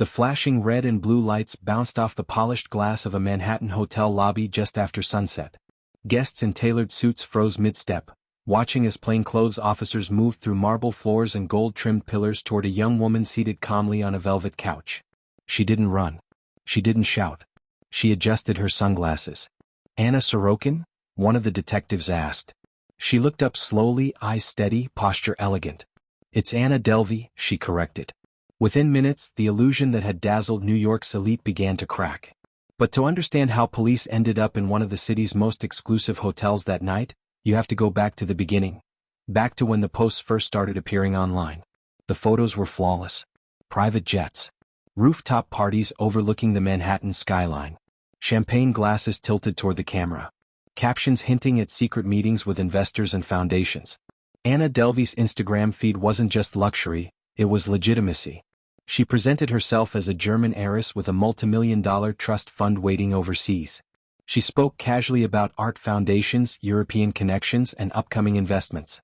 The flashing red and blue lights bounced off the polished glass of a Manhattan hotel lobby just after sunset. Guests in tailored suits froze mid-step, watching as plainclothes officers moved through marble floors and gold-trimmed pillars toward a young woman seated calmly on a velvet couch. She didn't run. She didn't shout. She adjusted her sunglasses. "Anna Sorokin?" one of the detectives asked. She looked up slowly, eyes steady, posture elegant. "It's Anna Delvey," she corrected. Within minutes, the illusion that had dazzled New York's elite began to crack. But to understand how police ended up in one of the city's most exclusive hotels that night, you have to go back to the beginning. Back to when the posts first started appearing online. The photos were flawless. Private jets. Rooftop parties overlooking the Manhattan skyline. Champagne glasses tilted toward the camera. Captions hinting at secret meetings with investors and foundations. Anna Delvey's Instagram feed wasn't just luxury, it was legitimacy. She presented herself as a German heiress with a multimillion-dollar trust fund waiting overseas. She spoke casually about art foundations, European connections, and upcoming investments.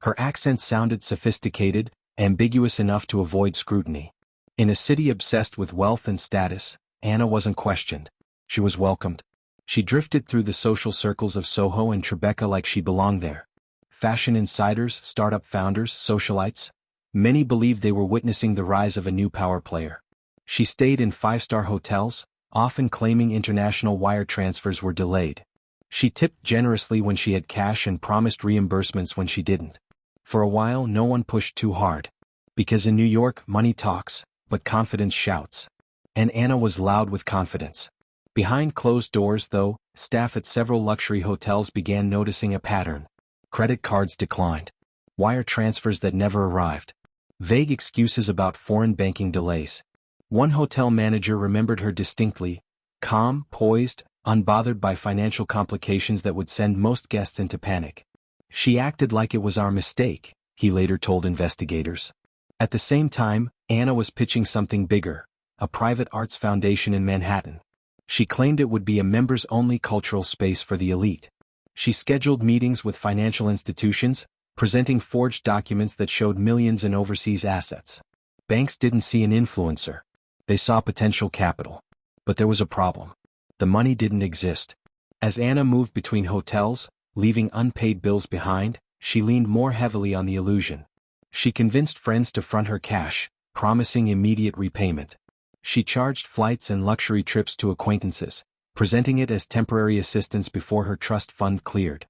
Her accent sounded sophisticated, ambiguous enough to avoid scrutiny. In a city obsessed with wealth and status, Anna wasn't questioned. She was welcomed. She drifted through the social circles of Soho and Tribeca like she belonged there. Fashion insiders, startup founders, socialites. Many believed they were witnessing the rise of a new power player. She stayed in five-star hotels, often claiming international wire transfers were delayed. She tipped generously when she had cash and promised reimbursements when she didn't. For a while, no one pushed too hard. Because in New York, money talks, but confidence shouts. And Anna was loud with confidence. Behind closed doors, though, staff at several luxury hotels began noticing a pattern. Credit cards declined. Wire transfers that never arrived. Vague excuses about foreign banking delays. One hotel manager remembered her distinctly, calm, poised, unbothered by financial complications that would send most guests into panic. "She acted like it was our mistake," he later told investigators. At the same time, Anna was pitching something bigger, a private arts foundation in Manhattan. She claimed it would be a members-only cultural space for the elite. She scheduled meetings with financial institutions, presenting forged documents that showed millions in overseas assets. Banks didn't see an influencer. They saw potential capital. But there was a problem. The money didn't exist. As Anna moved between hotels, leaving unpaid bills behind, she leaned more heavily on the illusion. She convinced friends to front her cash, promising immediate repayment. She charged flights and luxury trips to acquaintances, presenting it as temporary assistance before her trust fund cleared.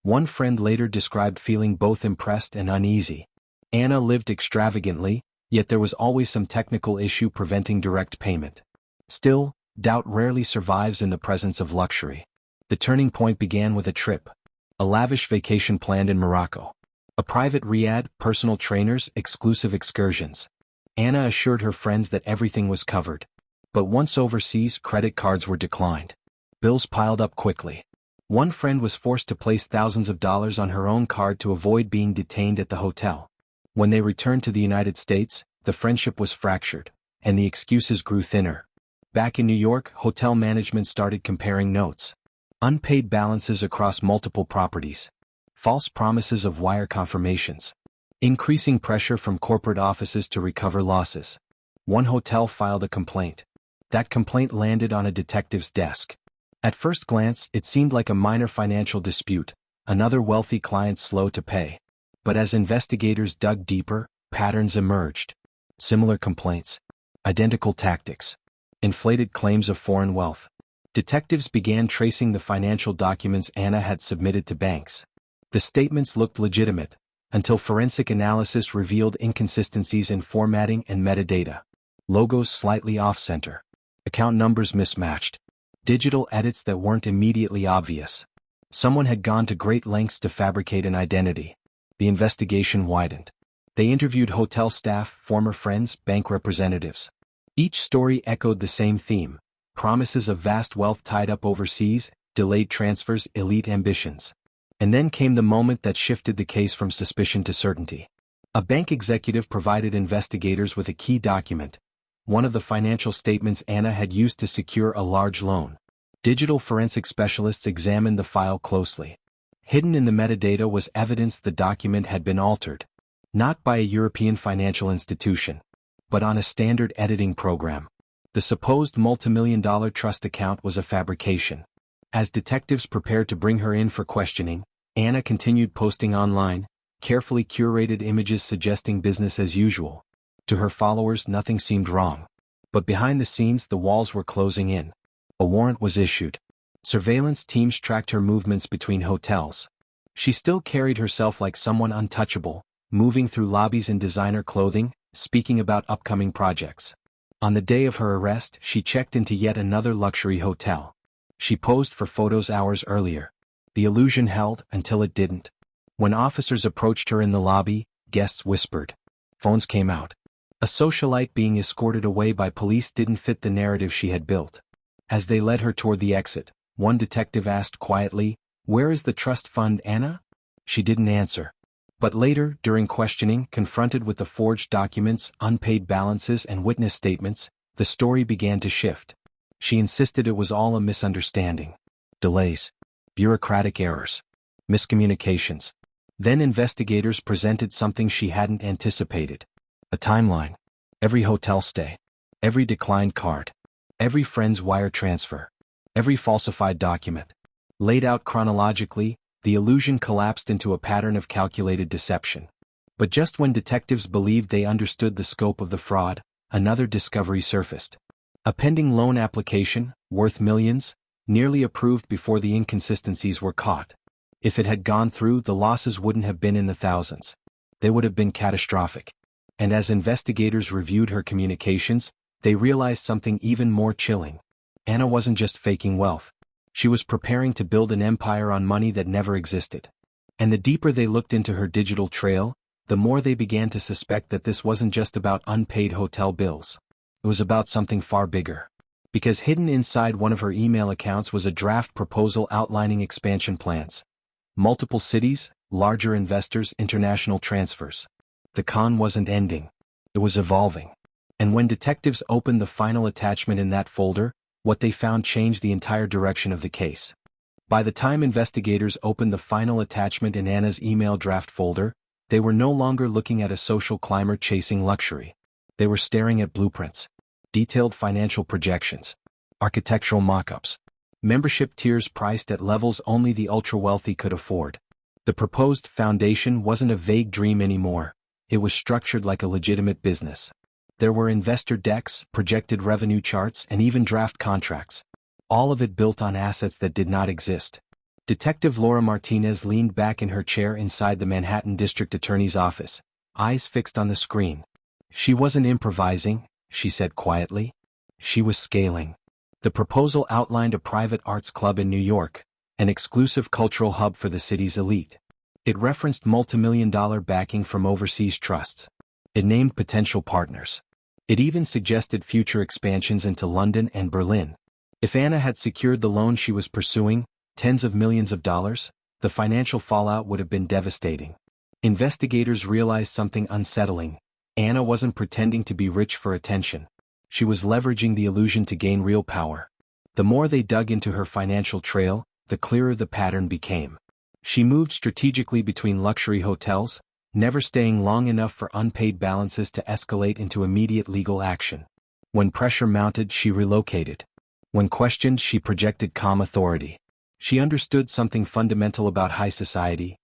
One friend later described feeling both impressed and uneasy. Anna lived extravagantly, yet there was always some technical issue preventing direct payment. Still, doubt rarely survives in the presence of luxury. The turning point began with a trip. A lavish vacation planned in Morocco. A private riad, personal trainers, exclusive excursions. Anna assured her friends that everything was covered. But once overseas, credit cards were declined. Bills piled up quickly. One friend was forced to place thousands of dollars on her own card to avoid being detained at the hotel. When they returned to the United States, the friendship was fractured, and the excuses grew thinner. Back in New York, hotel management started comparing notes. Unpaid balances across multiple properties. False promises of wire confirmations. Increasing pressure from corporate offices to recover losses. One hotel filed a complaint. That complaint landed on a detective's desk. At first glance, it seemed like a minor financial dispute, another wealthy client slow to pay. But as investigators dug deeper, patterns emerged. Similar complaints. Identical tactics. Inflated claims of foreign wealth. Detectives began tracing the financial documents Anna had submitted to banks. The statements looked legitimate, until forensic analysis revealed inconsistencies in formatting and metadata. Logos slightly off-center. Account numbers mismatched. Digital edits that weren't immediately obvious. Someone had gone to great lengths to fabricate an identity. The investigation widened. They interviewed hotel staff, former friends, bank representatives. Each story echoed the same theme: promises of vast wealth tied up overseas, delayed transfers, elite ambitions. And then came the moment that shifted the case from suspicion to certainty. A bank executive provided investigators with a key document, one of the financial statements Anna had used to secure a large loan. Digital forensic specialists examined the file closely. Hidden in the metadata was evidence the document had been altered. Not by a European financial institution, but on a standard editing program. The supposed multimillion-dollar trust account was a fabrication. As detectives prepared to bring her in for questioning, Anna continued posting online, carefully curated images suggesting business as usual. To her followers, nothing seemed wrong. But behind the scenes, the walls were closing in. A warrant was issued. Surveillance teams tracked her movements between hotels. She still carried herself like someone untouchable, moving through lobbies in designer clothing, speaking about upcoming projects. On the day of her arrest, she checked into yet another luxury hotel. She posed for photos hours earlier. The illusion held until it didn't. When officers approached her in the lobby, guests whispered. Phones came out. A socialite being escorted away by police didn't fit the narrative she had built. As they led her toward the exit, one detective asked quietly, "Where is the trust fund, Anna?" She didn't answer. But later, during questioning, confronted with the forged documents, unpaid balances, and witness statements, the story began to shift. She insisted it was all a misunderstanding. Delays. Bureaucratic errors. Miscommunications. Then investigators presented something she hadn't anticipated. A timeline. Every hotel stay. Every declined card. Every friend's wire transfer. Every falsified document. Laid out chronologically, the illusion collapsed into a pattern of calculated deception. But just when detectives believed they understood the scope of the fraud, another discovery surfaced. A pending loan application, worth millions, nearly approved before the inconsistencies were caught. If it had gone through, the losses wouldn't have been in the thousands. They would have been catastrophic. And as investigators reviewed her communications, they realized something even more chilling. Anna wasn't just faking wealth. She was preparing to build an empire on money that never existed. And the deeper they looked into her digital trail, the more they began to suspect that this wasn't just about unpaid hotel bills. It was about something far bigger. Because hidden inside one of her email accounts was a draft proposal outlining expansion plans. Multiple cities, larger investors, international transfers. The con wasn't ending. It was evolving. And when detectives opened the final attachment in that folder, what they found changed the entire direction of the case. By the time investigators opened the final attachment in Anna's email draft folder, they were no longer looking at a social climber chasing luxury. They were staring at blueprints, detailed financial projections, architectural mock-ups, membership tiers priced at levels only the ultra-wealthy could afford. The proposed foundation wasn't a vague dream anymore. It was structured like a legitimate business. There were investor decks, projected revenue charts, and even draft contracts. All of it built on assets that did not exist. Detective Laura Martinez leaned back in her chair inside the Manhattan District Attorney's office, eyes fixed on the screen. She wasn't improvising, she said quietly. She was scaling. The proposal outlined a private arts club in New York, an exclusive cultural hub for the city's elite. It referenced multimillion-dollar backing from overseas trusts. It named potential partners. It even suggested future expansions into London and Berlin. If Anna had secured the loan she was pursuing, tens of millions of dollars, the financial fallout would have been devastating. Investigators realized something unsettling. Anna wasn't pretending to be rich for attention. She was leveraging the illusion to gain real power. The more they dug into her financial trail, the clearer the pattern became. She moved strategically between luxury hotels, never staying long enough for unpaid balances to escalate into immediate legal action. When pressure mounted, she relocated. When questioned, she projected calm authority. She understood something fundamental about high society.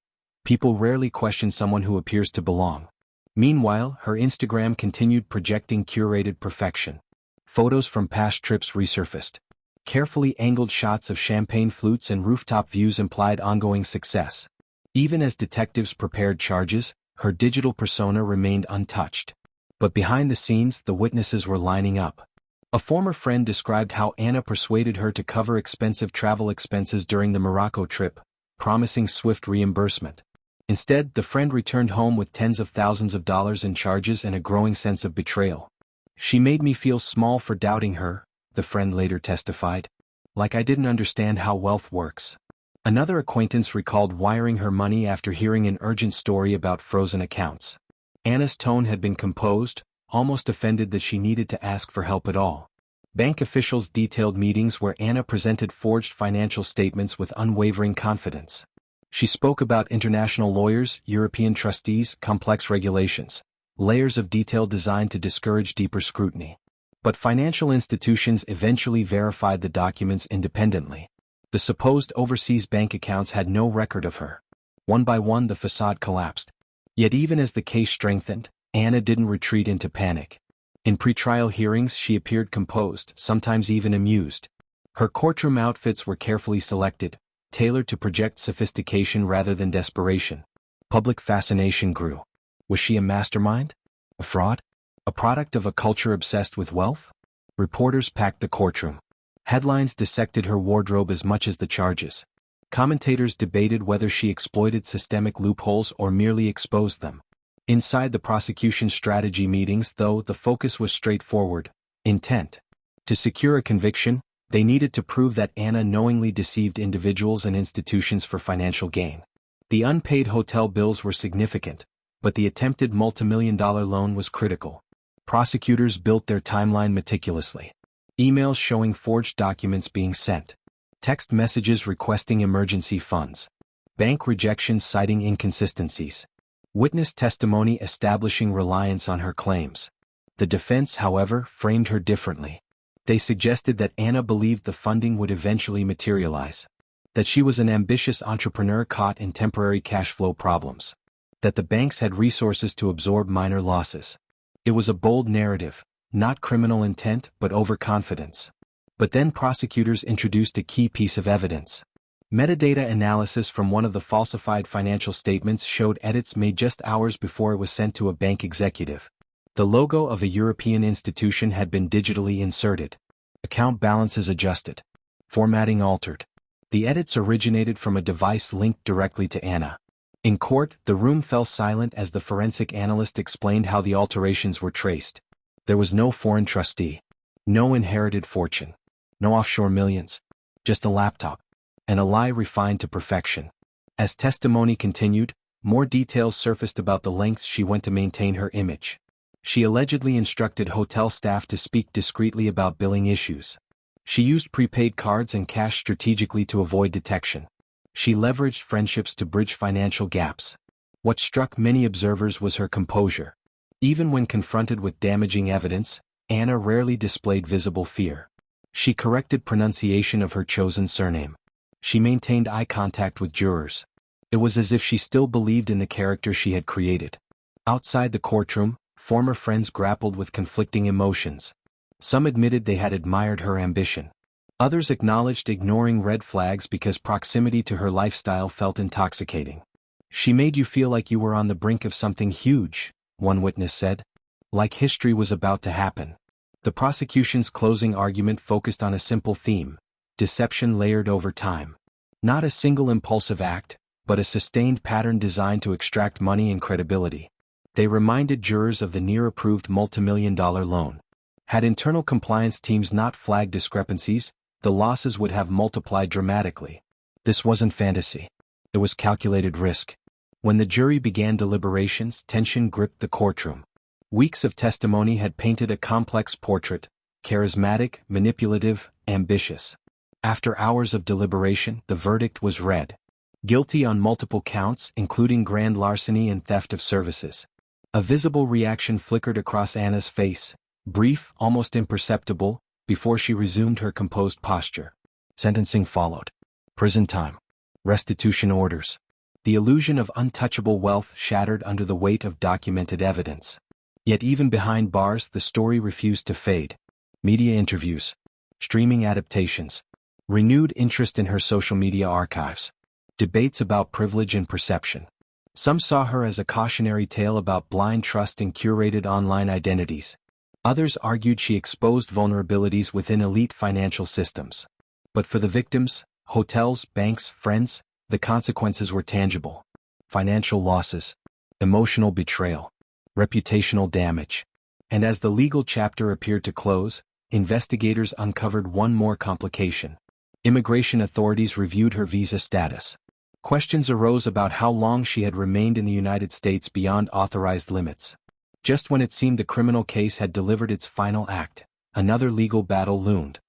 People rarely question someone who appears to belong. Meanwhile, her Instagram continued projecting curated perfection. Photos from past trips resurfaced. Carefully angled shots of champagne flutes and rooftop views implied ongoing success. Even as detectives prepared charges, her digital persona remained untouched. But behind the scenes, the witnesses were lining up. A former friend described how Anna persuaded her to cover expensive travel expenses during the Morocco trip, promising swift reimbursement. Instead, the friend returned home with tens of thousands of dollars in charges and a growing sense of betrayal. "She made me feel small for doubting her," the friend later testified. "Like I didn't understand how wealth works." Another acquaintance recalled wiring her money after hearing an urgent story about frozen accounts. Anna's tone had been composed, almost offended that she needed to ask for help at all. Bank officials detailed meetings where Anna presented forged financial statements with unwavering confidence. She spoke about international lawyers, European trustees, complex regulations, layers of detail designed to discourage deeper scrutiny. But financial institutions eventually verified the documents independently. The supposed overseas bank accounts had no record of her. One by one the facade collapsed. Yet even as the case strengthened, Anna didn't retreat into panic. In pretrial hearings she appeared composed, sometimes even amused. Her courtroom outfits were carefully selected, tailored to project sophistication rather than desperation. Public fascination grew. Was she a mastermind? A fraud? A product of a culture obsessed with wealth? Reporters packed the courtroom. Headlines dissected her wardrobe as much as the charges. Commentators debated whether she exploited systemic loopholes or merely exposed them. Inside the prosecution strategy meetings, though, the focus was straightforward: intent. To secure a conviction, they needed to prove that Anna knowingly deceived individuals and institutions for financial gain. The unpaid hotel bills were significant, but the attempted multimillion-dollar loan was critical. Prosecutors built their timeline meticulously. Emails showing forged documents being sent. Text messages requesting emergency funds. Bank rejections citing inconsistencies. Witness testimony establishing reliance on her claims. The defense, however, framed her differently. They suggested that Anna believed the funding would eventually materialize. That she was an ambitious entrepreneur caught in temporary cash flow problems. That the banks had resources to absorb minor losses. It was a bold narrative, not criminal intent but overconfidence. But then prosecutors introduced a key piece of evidence. Metadata analysis from one of the falsified financial statements showed edits made just hours before it was sent to a bank executive. The logo of a European institution had been digitally inserted. Account balances adjusted. Formatting altered. The edits originated from a device linked directly to Anna. In court, the room fell silent as the forensic analyst explained how the alterations were traced. There was no foreign trustee. No inherited fortune. No offshore millions. Just a laptop. And a lie refined to perfection. As testimony continued, more details surfaced about the lengths she went to maintain her image. She allegedly instructed hotel staff to speak discreetly about billing issues. She used prepaid cards and cash strategically to avoid detection. She leveraged friendships to bridge financial gaps. What struck many observers was her composure. Even when confronted with damaging evidence, Anna rarely displayed visible fear. She corrected pronunciation of her chosen surname. She maintained eye contact with jurors. It was as if she still believed in the character she had created. Outside the courtroom, former friends grappled with conflicting emotions. Some admitted they had admired her ambition. Others acknowledged ignoring red flags because proximity to her lifestyle felt intoxicating. She made you feel like you were on the brink of something huge, one witness said. Like history was about to happen. The prosecution's closing argument focused on a simple theme: deception layered over time. Not a single impulsive act, but a sustained pattern designed to extract money and credibility. They reminded jurors of the near-approved multimillion-dollar loan. Had internal compliance teams not flagged discrepancies, the losses would have multiplied dramatically. This wasn't fantasy. It was calculated risk. When the jury began deliberations, tension gripped the courtroom. Weeks of testimony had painted a complex portrait: charismatic, manipulative, ambitious. After hours of deliberation, the verdict was read. Guilty on multiple counts, including grand larceny and theft of services. A visible reaction flickered across Anna's face, brief, almost imperceptible, before she resumed her composed posture. Sentencing followed. Prison time. Restitution orders. The illusion of untouchable wealth shattered under the weight of documented evidence. Yet even behind bars, the story refused to fade. Media interviews. Streaming adaptations. Renewed interest in her social media archives. Debates about privilege and perception. Some saw her as a cautionary tale about blind trust in curated online identities. Others argued she exposed vulnerabilities within elite financial systems. But for the victims, hotels, banks, friends, the consequences were tangible. Financial losses. Emotional betrayal. Reputational damage. And as the legal chapter appeared to close, investigators uncovered one more complication. Immigration authorities reviewed her visa status. Questions arose about how long she had remained in the United States beyond authorized limits. Just when it seemed the criminal case had delivered its final act, another legal battle loomed.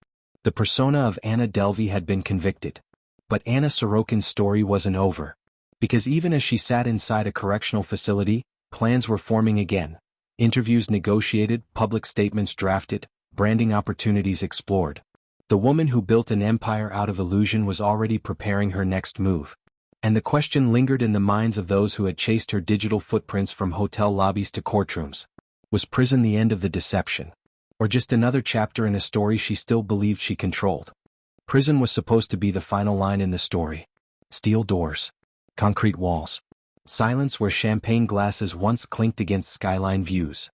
The persona of Anna Delvey had been convicted. But Anna Sorokin's story wasn't over. Because even as she sat inside a correctional facility, plans were forming again. Interviews negotiated, public statements drafted, branding opportunities explored. The woman who built an empire out of illusion was already preparing her next move. And the question lingered in the minds of those who had chased her digital footprints from hotel lobbies to courtrooms. Was prison the end of the deception? Or just another chapter in a story she still believed she controlled? Prison was supposed to be the final line in the story. Steel doors. Concrete walls. Silence where champagne glasses once clinked against skyline views.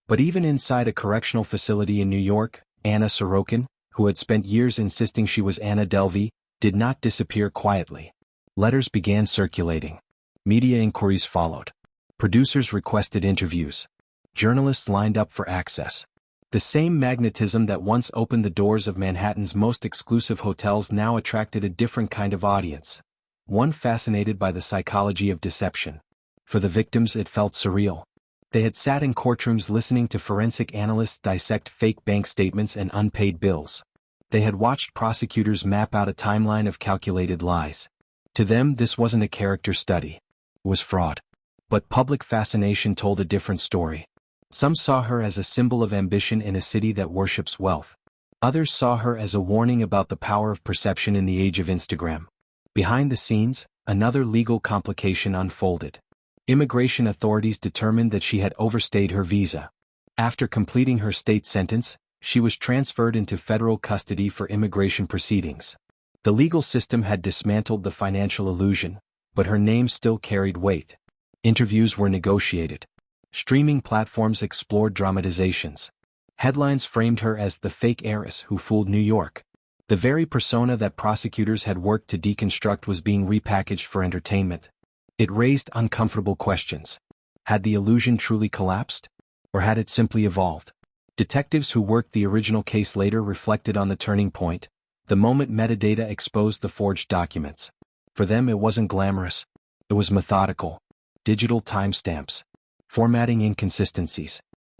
But even inside a correctional facility in New York, Anna Sorokin, who had spent years insisting she was Anna Delvey, did not disappear quietly. Letters began circulating. Media inquiries followed. Producers requested interviews. Journalists lined up for access. The same magnetism that once opened the doors of Manhattan's most exclusive hotels now attracted a different kind of audience. One fascinated by the psychology of deception. For the victims it felt surreal. They had sat in courtrooms listening to forensic analysts dissect fake bank statements and unpaid bills. They had watched prosecutors map out a timeline of calculated lies. To them this wasn't a character study. It was fraud. But public fascination told a different story. Some saw her as a symbol of ambition in a city that worships wealth. Others saw her as a warning about the power of perception in the age of Instagram. Behind the scenes, another legal complication unfolded. Immigration authorities determined that she had overstayed her visa. After completing her state sentence, she was transferred into federal custody for immigration proceedings. The legal system had dismantled the financial illusion, but her name still carried weight. Interviews were negotiated. Streaming platforms explored dramatizations. Headlines framed her as the fake heiress who fooled New York. The very persona that prosecutors had worked to deconstruct was being repackaged for entertainment. It raised uncomfortable questions. Had the illusion truly collapsed? Or had it simply evolved? Detectives who worked the original case later reflected on the turning point, the moment metadata exposed the forged documents. For them it wasn't glamorous. It was methodical. Digital timestamps. Formatting inconsistencies.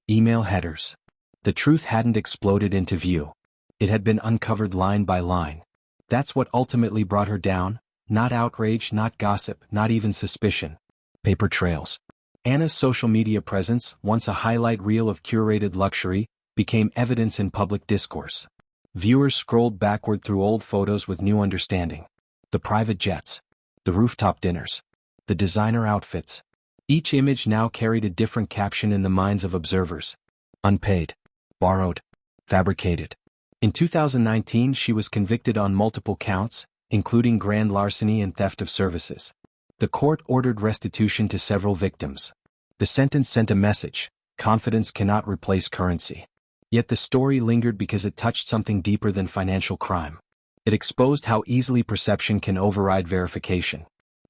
Email headers. The truth hadn't exploded into view. It had been uncovered line by line. That's what ultimately brought her down, not outrage, not gossip, not even suspicion. Paper trails. Anna's social media presence, once a highlight reel of curated luxury, became evidence in public discourse. Viewers scrolled backward through old photos with new understanding. The private jets. The rooftop dinners. The designer outfits. Each image now carried a different caption in the minds of observers. Unpaid. Borrowed. Fabricated. In 2019 she was convicted on multiple counts, including grand larceny and theft of services. The court ordered restitution to several victims. The sentence sent a message: confidence cannot replace currency. Yet the story lingered because it touched something deeper than financial crime. It exposed how easily perception can override verification.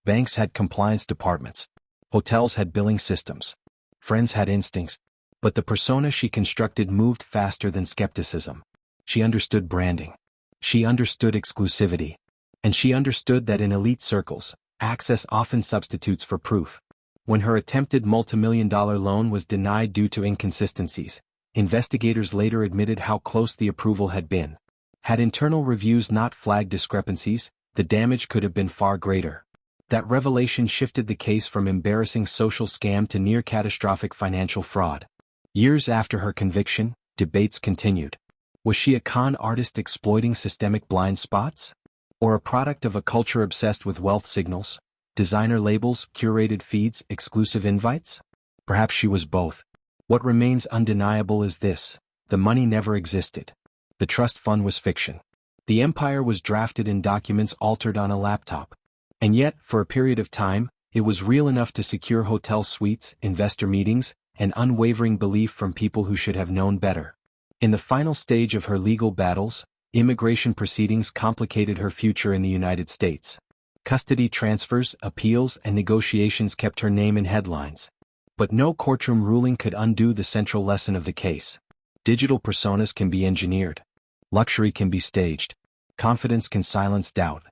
Banks had compliance departments. Hotels had billing systems. Friends had instincts. But the persona she constructed moved faster than skepticism. She understood branding. She understood exclusivity. And she understood that in elite circles, access often substitutes for proof. When her attempted multimillion-dollar loan was denied due to inconsistencies, investigators later admitted how close the approval had been. Had internal reviews not flagged discrepancies, the damage could have been far greater. That revelation shifted the case from embarrassing social scam to near-catastrophic financial fraud. Years after her conviction, debates continued. Was she a con artist exploiting systemic blind spots? Or a product of a culture obsessed with wealth signals, designer labels, curated feeds, exclusive invites? Perhaps she was both. What remains undeniable is this: the money never existed. The trust fund was fiction. The empire was drafted in documents altered on a laptop. And yet, for a period of time, it was real enough to secure hotel suites, investor meetings, and unwavering belief from people who should have known better. In the final stage of her legal battles, immigration proceedings complicated her future in the United States. Custody transfers, appeals, and negotiations kept her name in headlines. But no courtroom ruling could undo the central lesson of the case. Digital personas can be engineered. Luxury can be staged. Confidence can silence doubt.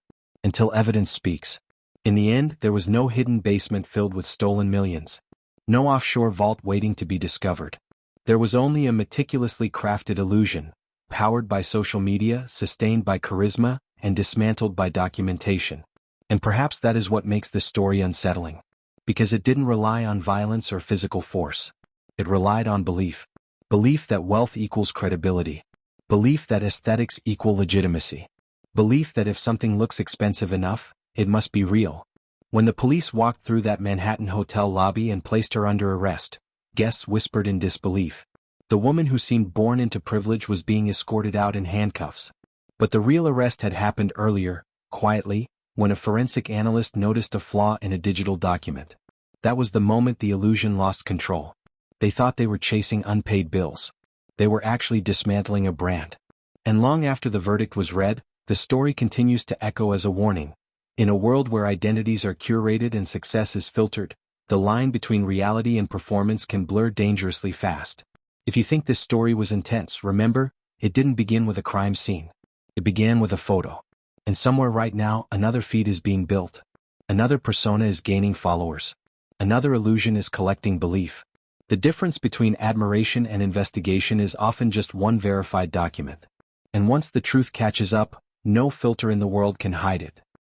Until evidence speaks. In the end, there was no hidden basement filled with stolen millions. No offshore vault waiting to be discovered. There was only a meticulously crafted illusion, powered by social media, sustained by charisma, and dismantled by documentation. And perhaps that is what makes this story unsettling. Because it didn't rely on violence or physical force. It relied on belief. Belief that wealth equals credibility. Belief that aesthetics equal legitimacy. Belief that if something looks expensive enough, it must be real. When the police walked through that Manhattan hotel lobby and placed her under arrest, guests whispered in disbelief. The woman who seemed born into privilege was being escorted out in handcuffs. But the real arrest had happened earlier, quietly, when a forensic analyst noticed a flaw in a digital document. That was the moment the illusion lost control. They thought they were chasing unpaid bills. They were actually dismantling a brand. And long after the verdict was read, the story continues to echo as a warning. In a world where identities are curated and success is filtered, the line between reality and performance can blur dangerously fast. If you think this story was intense, remember, it didn't begin with a crime scene. It began with a photo. And somewhere right now, another feed is being built. Another persona is gaining followers. Another illusion is collecting belief. The difference between admiration and investigation is often just one verified document. And once the truth catches up, no filter in the world can hide it.